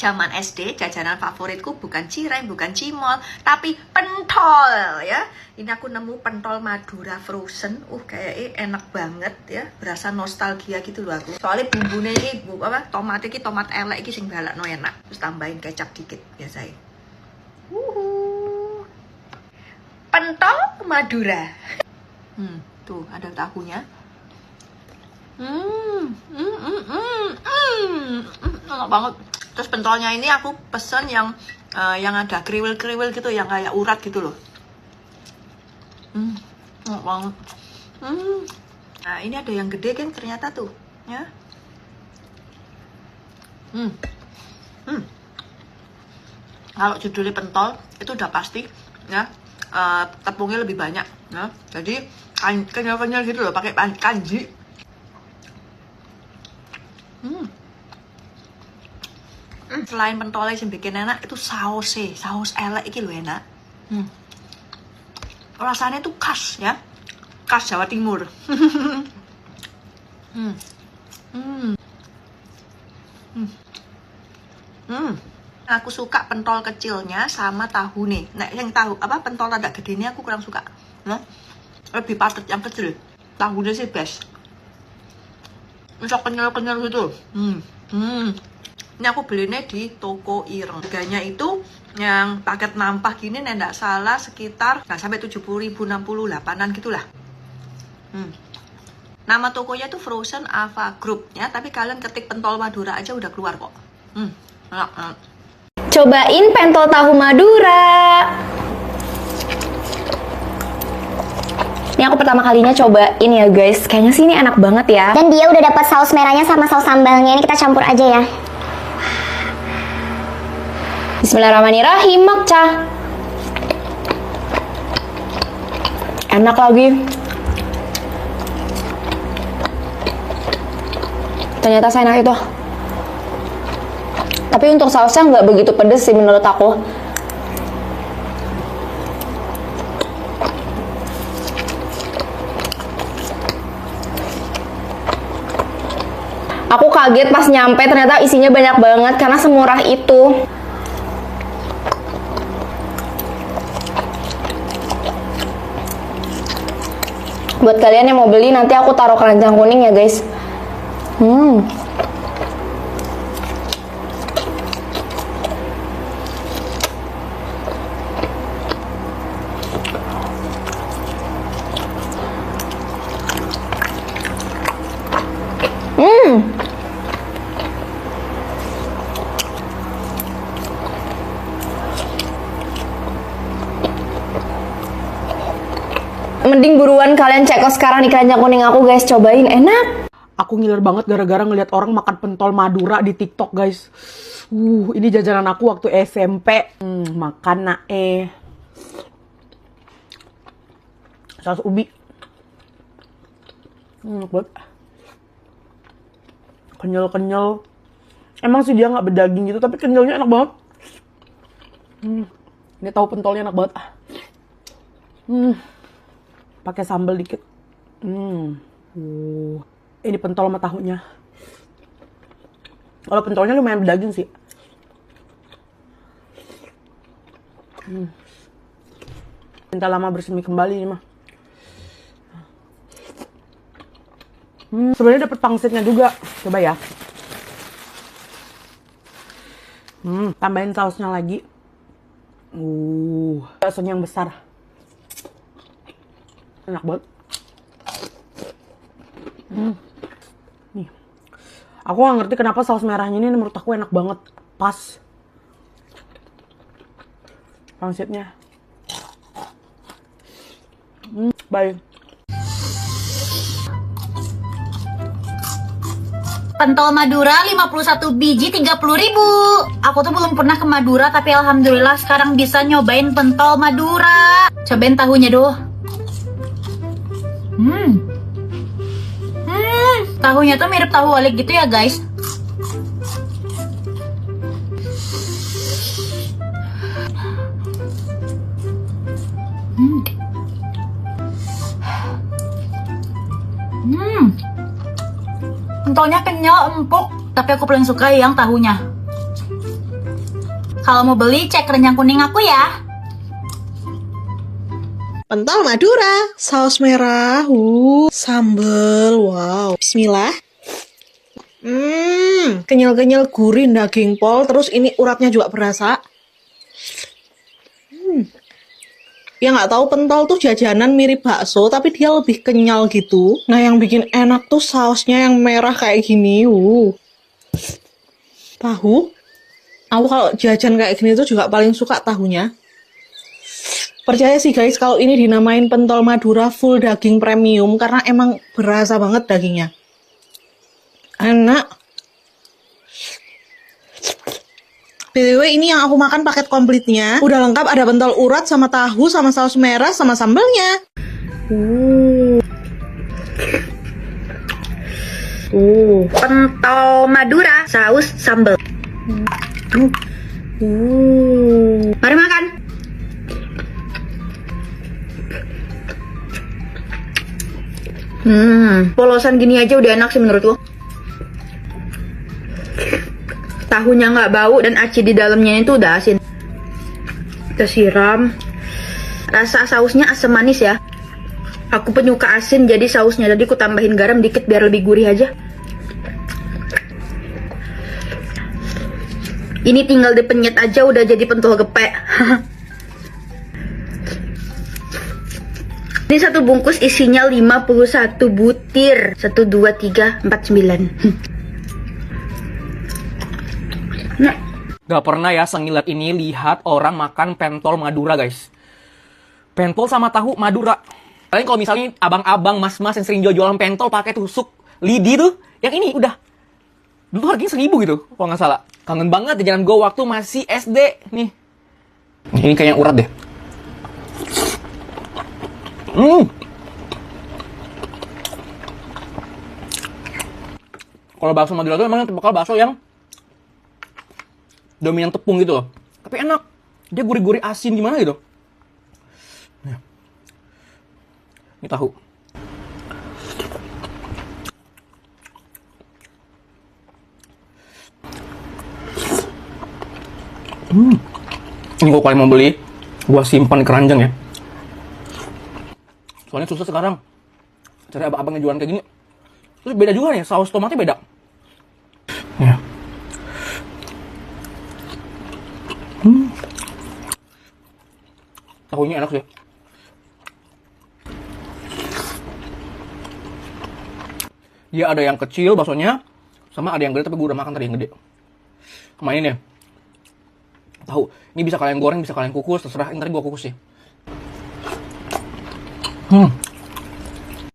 Zaman SD, jajanan favoritku bukan cireng, bukan cimol, tapi pentol ya. Ini aku nemu pentol Madura frozen. Kayaknya enak banget ya. Berasa nostalgia gitu loh aku. Soalnya bumbunya ini tomat ini tomat elek ini sing balakno enak. Terus tambahin kecap dikit biasanya. Pentol Madura. Tuh ada tahunya. Enak banget. Terus pentolnya ini aku pesen yang ada kriwil-kriwil gitu, yang kayak urat gitu loh. Enak banget. Nah ini ada yang gede kan ternyata tuh, ya. Kalau judulnya pentol itu udah pasti, ya. Tepungnya lebih banyak, ya. Jadi kenyal-kenyal gitu loh, pakai kanji. Selain pentolnya yang bikin enak, itu saus elek iki loh enak. Rasanya tuh khas ya, khas Jawa Timur. Aku suka pentol kecilnya sama tahu nih. Nah yang tahu pentol rada gede ini aku kurang suka. Nah, lebih padat yang kecil. Tahunya sih best. Bisa kenyal-kenyal gitu. Ini aku belinya di toko Ireng. Harganya itu yang paket nampah gini nggak salah sekitar sampai 70.000, 68-an gitulah. Nama tokonya tuh Frozen Ava Group ya, tapi kalian ketik pentol Madura aja udah keluar kok. Enak. Cobain pentol tahu Madura. Ini aku pertama kalinya cobain ya guys. Kayaknya sih ini enak banget ya. Dan dia udah dapat saus merahnya sama saus sambalnya. Ini kita campur aja ya. Bismillahirrahmanirrahim, makca. Enak lagi. Ternyata seenak itu. Tapi untuk sausnya nggak begitu pedes sih menurut aku. Aku kaget pas nyampe, ternyata isinya banyak banget karena semurah itu. Buat kalian yang mau beli, nanti aku taruh keranjang kuning ya guys. Mending buruan kalian cek kok sekarang di keranjang kuning aku guys, cobain, enak. Aku ngiler banget gara-gara ngeliat orang makan pentol Madura di TikTok guys. Ini jajanan aku waktu SMP. Makan nae. Saus ubi. Enak banget. Kenyal-kenyal. Emang sih dia nggak berdaging gitu, tapi kenyalnya enak banget. Ini tahu pentolnya enak banget. Pakai sambal dikit. Ini pentol sama tahunya. Kalau pentolnya lumayan berdaging sih. Cinta lama bersemi kembali ini mah. Sebenarnya dapat pangsitnya juga. Coba ya. Tambahin sausnya lagi. Baksonya yang besar. Enak banget. Nih. Aku gak ngerti kenapa saus merahnya ini menurut aku enak banget. Pas. Pangsitnya. Bye. Pentol Madura 51 biji 30.000. Aku tuh belum pernah ke Madura, tapi alhamdulillah sekarang bisa nyobain pentol Madura. Cobain tahunya doh. Tahunya tuh mirip tahu walik gitu ya guys. Pentolnya kenyal, empuk, tapi aku paling suka yang tahunya. Kalau mau beli, cek keranjang kuning aku ya. Pentol Madura, saus merah, sambel, wow. Bismillah. Kenyal-kenyal gurih daging pol, terus ini uratnya juga berasa. Ya nggak tahu pentol tuh jajanan mirip bakso, tapi dia lebih kenyal gitu. Nah yang bikin enak tuh sausnya yang merah kayak gini, Tahu? Aku kalau jajan kayak gini tuh juga paling suka tahunya. Percaya sih guys, kalau ini dinamain pentol Madura full daging premium karena emang berasa banget dagingnya. Enak. BTW ini yang aku makan paket komplitnya. Udah lengkap, ada pentol urat sama tahu sama saus merah sama sambelnya. Pentol Madura, saus sambal. Mari makan. Polosan gini aja udah enak sih menurut lo. Tahunya nggak bau dan aci di dalamnya itu udah asin. Kita siram. Rasa sausnya asam manis ya. Aku penyuka asin jadi sausnya tadi aku tambahin garam dikit biar lebih gurih aja. Ini tinggal dipenyet aja udah jadi pentol gepek. Ini satu bungkus isinya 51 butir. 1, 2, 3, 4, 9. Nah. Gak pernah ya sengilat ini lihat orang makan pentol Madura guys. Pentol sama tahu Madura. Kalian kalau misalnya abang-abang, mas-mas yang sering jual-jualan pentol pakai tusuk lidi tuh, yang ini udah dulu harganya 1.000 gitu kalau nggak salah. Kangen banget jajanan gue waktu masih SD nih. Ini kayak yang urat deh. Kalau bakso Madura tuh emang bakal bakso yang dominan tepung gitu loh. Tapi enak. Dia gurih-gurih asin gimana gitu. Nah. Ini tahu. Ini kalau kalian mau beli, gua simpan di keranjang ya. Soalnya susah sekarang cari abang-abang yang jualan kayak gini. Terus beda juga nih, saus tomatnya beda. Ya. Tahunya enak sih. Dia ada yang kecil baksonya, sama ada yang gede tapi gue udah makan tadi yang gede. Kemarin ini ya. Tahu, ini bisa kalian goreng, bisa kalian kukus, terserah. Ntar gue kukus sih.